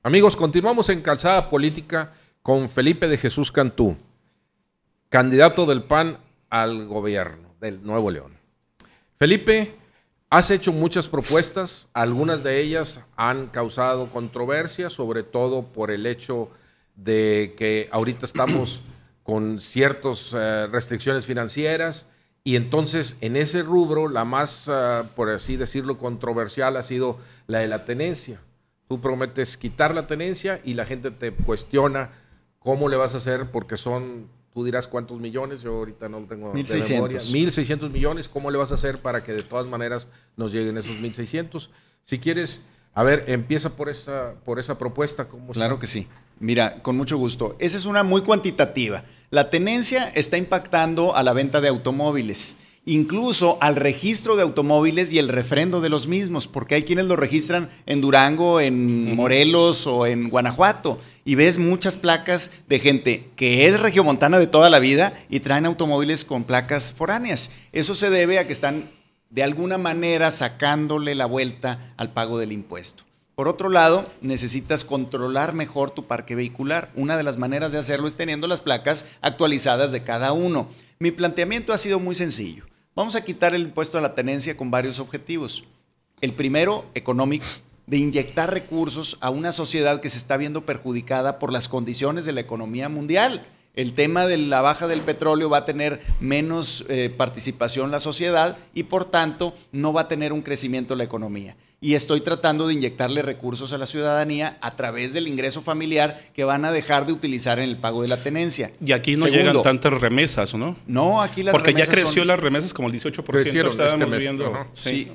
Amigos, continuamos en Calzada Política con Felipe de Jesús Cantú, candidato del PAN al gobierno del Nuevo León. Felipe, has hecho muchas propuestas, algunas de ellas han causado controversia, sobre todo por el hecho de que ahorita estamos con ciertas restricciones financieras y entonces en ese rubro la más, por así decirlo, controversial ha sido la de la tenencia. Tú prometes quitar la tenencia y la gente te cuestiona cómo le vas a hacer porque son, tú dirás cuántos millones, yo ahorita no lo tengo de memoria. 1.600 millones, ¿cómo le vas a hacer para que de todas maneras nos lleguen esos 1.600? Si quieres, a ver, empieza por esa propuesta. ¿Cómo claro está? que sí. Mira, con mucho gusto. Esa es una muy cuantitativa. La tenencia está impactando a la venta de automóviles, incluso al registro de automóviles y el refrendo de los mismos, porque hay quienes lo registran en Durango, en Morelos o en Guanajuato, y ves muchas placas de gente que es regiomontana de toda la vida y traen automóviles con placas foráneas. Eso se debe a que están de alguna manera sacándole la vuelta al pago del impuesto. Por otro lado, necesitas controlar mejor tu parque vehicular. Una de las maneras de hacerlo es teniendo las placas actualizadas de cada uno. Mi planteamiento ha sido muy sencillo. Vamos a quitar el impuesto a la tenencia con varios objetivos. El primero, económico, de inyectar recursos a una sociedad que se está viendo perjudicada por las condiciones de la economía mundial. El tema de la baja del petróleo va a tener menos participación la sociedad y por tanto no va a tener un crecimiento la economía. Y estoy tratando de inyectarle recursos a la ciudadanía a través del ingreso familiar que van a dejar de utilizar en el pago de la tenencia. Y aquí no llegan tantas remesas, ¿no? No, aquí las porque remesas ya creció las remesas como el 18%. Estábamos viendo. Sí,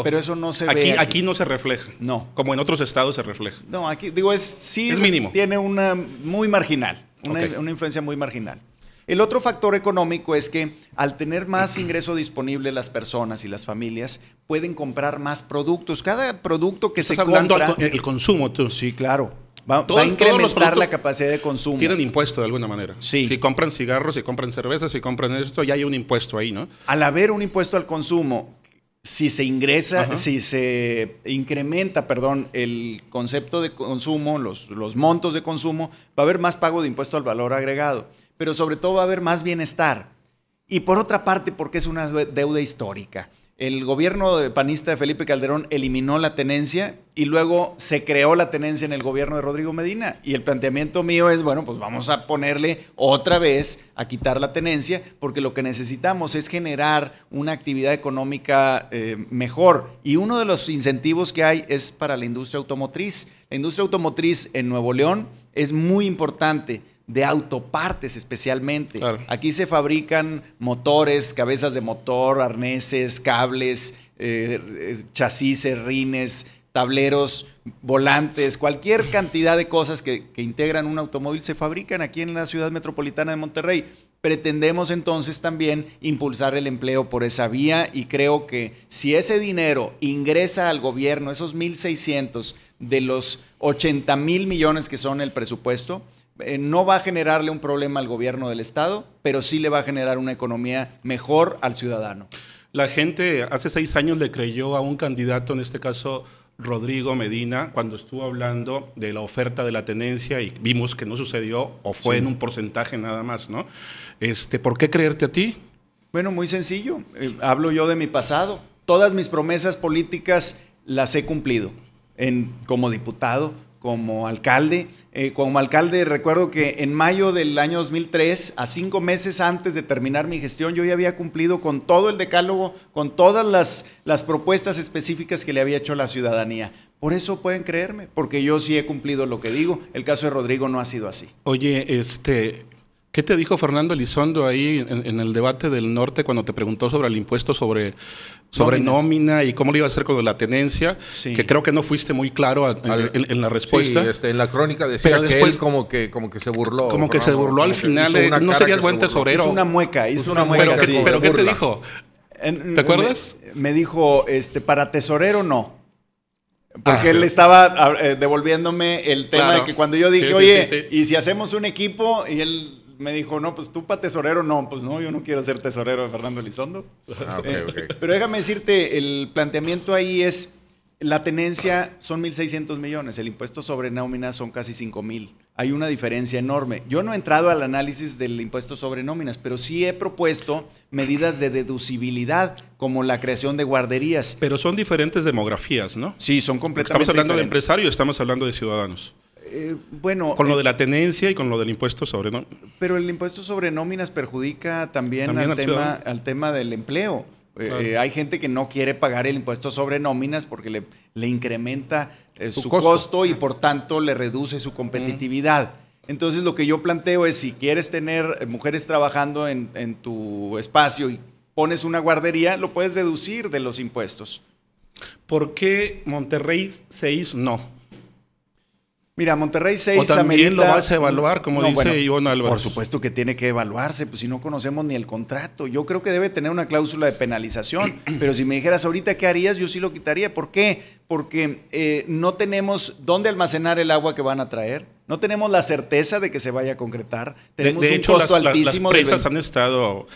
pero eso no se ve aquí no se refleja. No. Como en otros estados se refleja. No, aquí digo, es mínimo. Tiene una muy marginal, una influencia muy marginal. El otro factor económico es que al tener más ingreso disponible las personas y las familias pueden comprar más productos. Cada producto que se compra... Estás hablando del consumo, tú. Sí, claro. Va a incrementar la capacidad de consumo. Tienen impuesto de alguna manera. Sí. Si compran cigarros, si compran cervezas, si compran esto, ya hay un impuesto ahí, ¿no? Al haber un impuesto al consumo, si se incrementa, el concepto de consumo, los montos de consumo, va a haber más pago de impuesto al valor agregado. Pero sobre todo va a haber más bienestar. Y por otra parte, porque es una deuda histórica. El gobierno panista de Felipe Calderón eliminó la tenencia y luego se creó la tenencia en el gobierno de Rodrigo Medina. Y el planteamiento mío es, bueno, pues vamos a ponerle otra vez a quitar la tenencia porque lo que necesitamos es generar una actividad económica mejor. Y uno de los incentivos que hay es para la industria automotriz. La industria automotriz en Nuevo León es muy importante, de autopartes especialmente. Claro. Aquí se fabrican motores, cabezas de motor, arneses, cables, chasis, rines, tableros, volantes, cualquier cantidad de cosas que integran un automóvil se fabrican aquí en la ciudad metropolitana de Monterrey. Pretendemos entonces también impulsar el empleo por esa vía y creo que si ese dinero ingresa al gobierno, esos 1.600 de los 80,000 millones que son el presupuesto, no va a generarle un problema al gobierno del estado, pero sí le va a generar una economía mejor al ciudadano. La gente hace 6 años le creyó a un candidato, en este caso Rodrigo Medina, cuando estuvo hablando de la oferta de la tenencia y vimos que no sucedió o fue en un porcentaje nada más, ¿no? ¿Por qué creerte a ti? Bueno, muy sencillo. Hablo yo de mi pasado. Todas mis promesas políticas las he cumplido como diputado, como alcalde. Como alcalde recuerdo que en mayo del año 2003, a 5 meses antes de terminar mi gestión, yo ya había cumplido con todo el decálogo, con todas las propuestas específicas que le había hecho a la ciudadanía. Por eso pueden creerme, porque yo sí he cumplido lo que digo. El caso de Rodrigo no ha sido así. Oye, ¿qué te dijo Fernando Elizondo ahí en el debate del norte cuando te preguntó sobre el impuesto sobre nómina y cómo lo iba a hacer con la tenencia? Sí. Que creo que no fuiste muy claro en la respuesta. Sí, en la crónica decía pero después, que él como que se burló. Como que se burló al final. No serías buen tesorero. Hizo una mueca. ¿Pero qué te dijo? ¿Te acuerdas? Me dijo, para tesorero no. Porque él estaba devolviéndome el tema de que cuando yo dije, ¿y si hacemos un equipo? Y él me dijo, no, pues tú para tesorero no. Pues no, yo no quiero ser tesorero de Fernando Elizondo. Okay. Pero déjame decirte, el planteamiento ahí es, La tenencia son 1.600 millones, el impuesto sobre nóminas son casi 5,000. Hay una diferencia enorme. Yo no he entrado al análisis del impuesto sobre nóminas, pero sí he propuesto medidas de deducibilidad, como la creación de guarderías. Pero son diferentes demografías, ¿no? Sí, son Porque completamente estamos hablando de diferentes. empresarios, estamos hablando de ciudadanos. Bueno, Con lo de la tenencia y con lo del impuesto sobre nóminas. pero el impuesto sobre nóminas perjudica también al tema del empleo. Claro. Hay gente que no quiere pagar el impuesto sobre nóminas porque le incrementa su costo. costo y por tanto le reduce su competitividad. Entonces lo que yo planteo es, si quieres tener mujeres trabajando en tu espacio y pones una guardería, lo puedes deducir de los impuestos. ¿Por qué Monterrey 6 no? Mira, Monterrey 6 O también amerita... lo vas a evaluar, como dice Ivonne Álvarez. Por supuesto que tiene que evaluarse, pues si no conocemos ni el contrato. Yo creo que debe tener una cláusula de penalización, pero si me dijeras ahorita qué harías, yo sí lo quitaría. ¿Por qué? Porque no tenemos dónde almacenar el agua que van a traer, no tenemos la certeza de que se vaya a concretar, tenemos de un hecho, costo las altísimo. presas han estado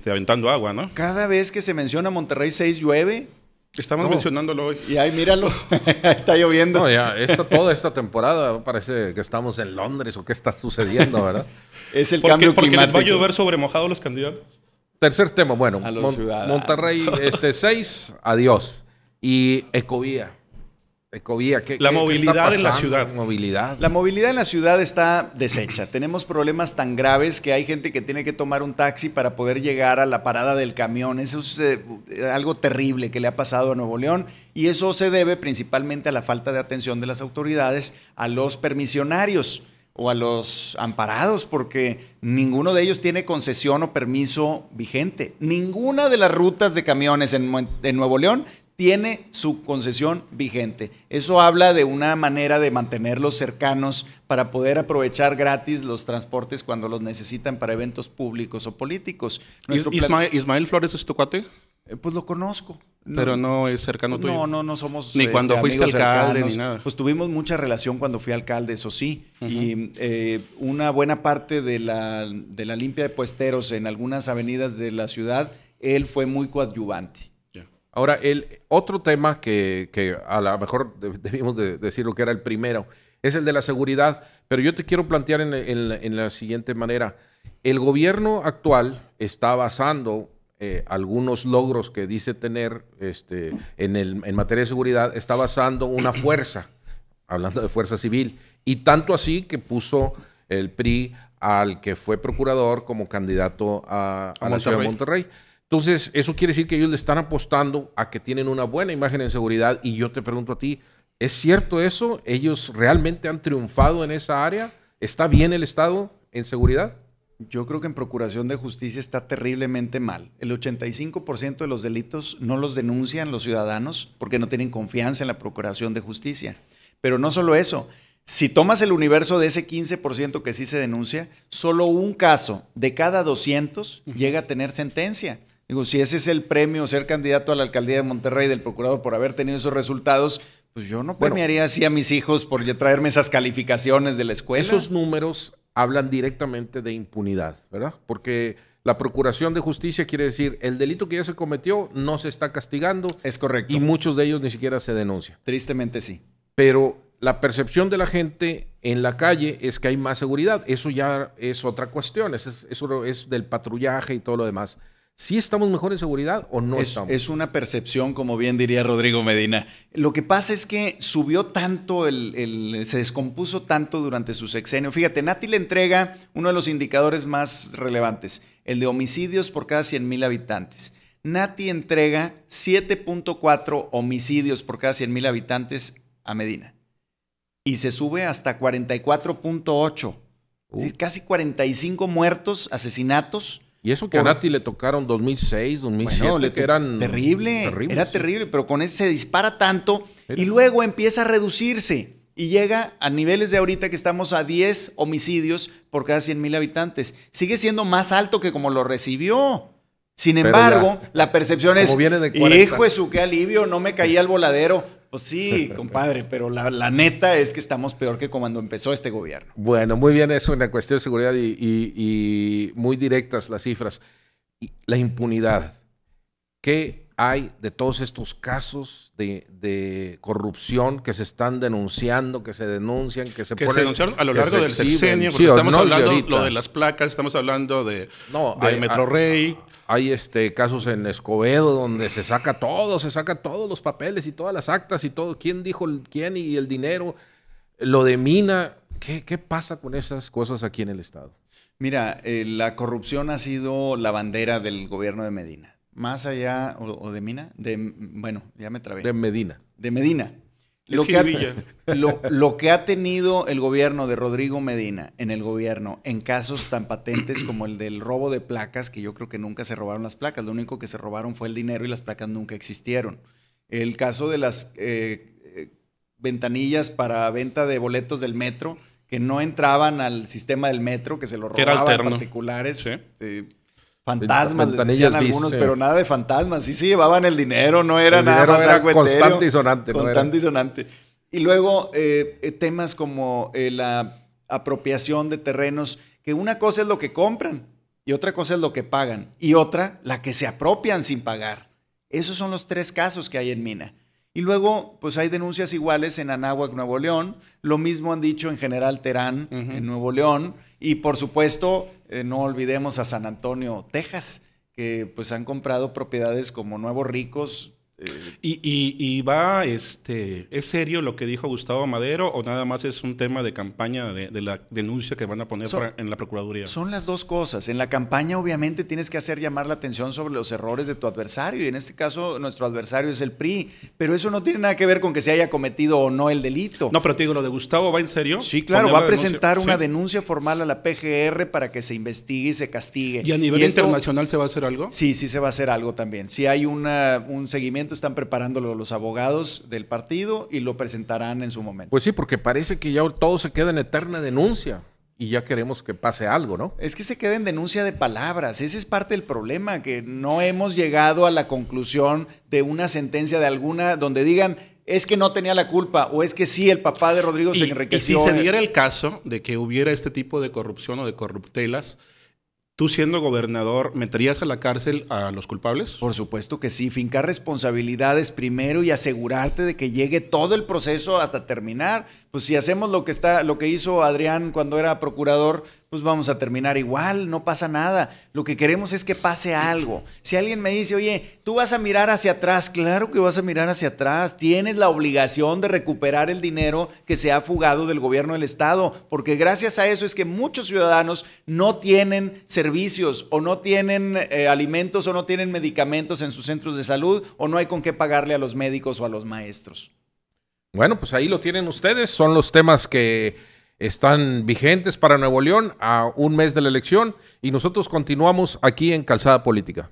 aventando agua, ¿no? Cada vez que se menciona Monterrey 6 llueve. Estamos No. mencionándolo hoy. Y ahí míralo, está lloviendo. No, ya, toda esta temporada parece que estamos en Londres o qué está sucediendo, ¿verdad? Es el ¿Por qué? cambio Porque les va a climático. llover sobre mojado a los candidatos. Tercer tema, bueno, A los ciudadanos. Monterrey 6, adiós. Y Ecovía. ¿qué La qué movilidad está en la pasando? ciudad. Movilidad. La movilidad en la ciudad está deshecha. Tenemos problemas tan graves que hay gente que tiene que tomar un taxi para poder llegar a la parada del camión. Eso es algo terrible que le ha pasado a Nuevo León, y eso se debe principalmente a la falta de atención de las autoridades a los permisionarios o a los amparados, porque ninguno de ellos tiene concesión o permiso vigente. Ninguna de las rutas de camiones en Nuevo León tiene su concesión vigente. Eso habla de una manera de mantenerlos cercanos para poder aprovechar gratis los transportes cuando los necesitan para eventos públicos o políticos. ¿Ismael Flores es tu cuate? Pues lo conozco. Pero no es cercano tuyo. No somos Ni cuando fuiste amigos alcalde, cercanos. ni nada. Pues tuvimos mucha relación cuando fui alcalde, eso sí. Y una buena parte de la limpia de puesteros en algunas avenidas de la ciudad, él fue muy coadyuvante. Ahora, el otro tema que a lo mejor debíamos de decir lo que era el primero, es el de la seguridad, pero yo te quiero plantear en la siguiente manera. El gobierno actual está basando algunos logros que dice tener en materia de seguridad, está basando una fuerza, hablando de fuerza civil, y tanto así que puso el PRI al que fue procurador como candidato a la ciudad de Monterrey. Entonces, eso quiere decir que ellos le están apostando a que tienen una buena imagen en seguridad, y yo te pregunto a ti, ¿es cierto eso? ¿Ellos realmente han triunfado en esa área? ¿Está bien el Estado en seguridad? Yo creo que en Procuración de Justicia está terriblemente mal. El 85% de los delitos no los denuncian los ciudadanos porque no tienen confianza en la Procuración de Justicia. Pero no solo eso. Si tomas el universo de ese 15% que sí se denuncia, solo un caso de cada 200 llega a tener sentencia. Digo, si ese es el premio, ser candidato a la alcaldía de Monterrey del procurador por haber tenido esos resultados, pues yo no premiaría así a mis hijos por traerme esas calificaciones de la escuela. Esos números hablan directamente de impunidad, ¿verdad? Porque la Procuración de Justicia quiere decir, el delito que ya se cometió no se está castigando. Es correcto. Y muchos de ellos ni siquiera se denuncian. Tristemente sí. Pero la percepción de la gente en la calle es que hay más seguridad. Eso ya es otra cuestión. Eso es del patrullaje y todo lo demás. ¿Sí estamos mejor en seguridad o no estamos? Es una percepción, como bien diría Rodrigo Medina. Lo que pasa es que subió tanto, se descompuso tanto durante su sexenio. Fíjate, Nati le entrega uno de los indicadores más relevantes, el de homicidios por cada 100,000 habitantes. Nati entrega 7.4 homicidios por cada 100,000 habitantes a Medina. Y se sube hasta 44.8. Es decir, casi 45 muertos, asesinatos. Y eso que a Nati le tocaron 2006, 2007, que eran terribles. Era sí. terrible, pero con ese se dispara tanto y luego empieza a reducirse y llega a niveles de ahorita que estamos a 10 homicidios por cada 100,000 habitantes. Sigue siendo más alto que como lo recibió. Sin embargo, la percepción es, hijo de su, qué alivio, no me caía al voladero. Pues sí, compadre, pero la neta es que estamos peor que cuando empezó este gobierno. Bueno, muy bien eso en la cuestión de seguridad y muy directas las cifras. Y la impunidad. hay de todos estos casos de corrupción que se están denunciando, que se denuncian, que se denunciaron a lo largo del exhiben? sexenio? Porque Sí, estamos no hablando de ahorita. lo de las placas, estamos hablando de hay, Metrorrey. Hay casos en Escobedo donde se saca todos los papeles y todas las actas y todo, quién dijo quién y el dinero. Lo de Mina, ¿qué pasa con esas cosas aquí en el estado? Mira, la corrupción ha sido la bandera del gobierno de Medina. Más allá, o de Mina, bueno, ya me trabé. De Medina. De Medina. Lo que ha tenido el gobierno de Rodrigo Medina en el gobierno en casos tan patentes como el del robo de placas, que yo creo que nunca se robaron las placas, lo único que se robaron fue el dinero y las placas nunca existieron. El caso de las ventanillas para venta de boletos del metro, que no entraban al sistema del metro, que se lo robaban particulares. ¿Sí? Fantasmas, les decían algunos, pero nada de fantasmas. Sí se llevaban el dinero, no era nada más algo etéreo. Constante y sonante. Constante y sonante. Y luego temas como la apropiación de terrenos, que una cosa es lo que compran y otra cosa es lo que pagan. Y otra, la que se apropian sin pagar. Esos son los 3 casos que hay en Mina. Y luego, pues hay denuncias iguales en Anáhuac, Nuevo León. Lo mismo han dicho en General Terán, en Nuevo León. Y por supuesto, no olvidemos a San Antonio, Texas, que pues han comprado propiedades como Nuevos Ricos. ¿Y va, es serio lo que dijo Gustavo Madero o nada más es un tema de campaña de la denuncia que van a poner en la Procuraduría? Son las dos cosas. En la campaña obviamente tienes que hacer llamar la atención sobre los errores de tu adversario y en este caso nuestro adversario es el PRI, pero eso no tiene nada que ver con que se haya cometido o no el delito. No, pero te digo, ¿lo de Gustavo va en serio? Sí, claro, va a presentar una denuncia formal a la PGR para que se investigue y se castigue. ¿Y a nivel internacional se va a hacer algo? Sí, sí se va a hacer algo también. Si hay un seguimiento, están preparándolo los abogados del partido y lo presentarán en su momento. Pues sí, porque parece que ya todo se queda en eterna denuncia y ya queremos que pase algo, ¿no? Es que se queda en denuncia de palabras. Ese es parte del problema, que no hemos llegado a la conclusión de una sentencia de alguna donde digan es que no tenía la culpa o es que sí, el papá de Rodrigo se enriqueció. Y si se diera el caso de que hubiera este tipo de corrupción o de corruptelas, ¿tú siendo gobernador meterías a la cárcel a los culpables? Por supuesto que sí, fincar responsabilidades primero y asegurarte de que llegue todo el proceso hasta terminar. Pues si hacemos lo que hizo Adrián cuando era procurador, pues vamos a terminar igual, no pasa nada. Lo que queremos es que pase algo. Si alguien me dice, oye, tú vas a mirar hacia atrás, claro que vas a mirar hacia atrás. Tienes la obligación de recuperar el dinero que se ha fugado del gobierno del estado, porque gracias a eso es que muchos ciudadanos no tienen servicios o no tienen alimentos o no tienen medicamentos en sus centros de salud o no hay con qué pagarle a los médicos o a los maestros. Bueno, pues ahí lo tienen ustedes, son los temas que están vigentes para Nuevo León a un mes de la elección y nosotros continuamos aquí en Calzada Política.